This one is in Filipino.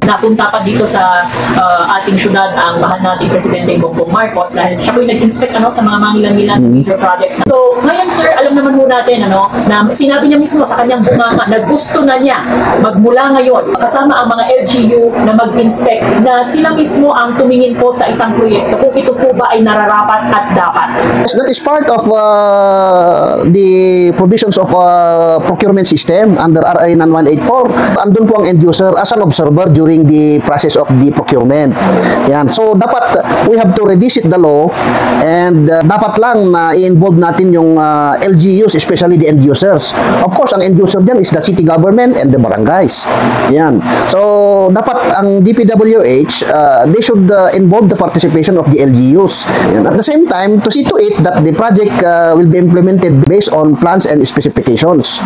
napunta pa dito sa ating syudad ang mahal nating Presidente Bongbong Marcos dahil siya po'y nag-inspect sa mga Manila major projects. So ngayon sir, alam naman po natin na sinabi niya mismo sa kanyang bunganga na gusto na niya magmula ngayon kasama ang mga LGU na mag-inspect na sila mismo ang tumingin po sa isang proyekto kung ito po ba ay nararapat at dapat. That is part of the provisions of procurement system under RA 9184. Andun po ang end user as an observer during the process of the procurement. Yan. So dapat we have to revisit the law and dapat lang na i-involve natin yung LGUs, especially the end users. Of course, ang end user dyan is the city government and the barangays. Yan. So dapat ang DPWH they should involve the participation of the LGUs. Yan. At the same time, to see to it that the project will be implemented based on plans and specifications.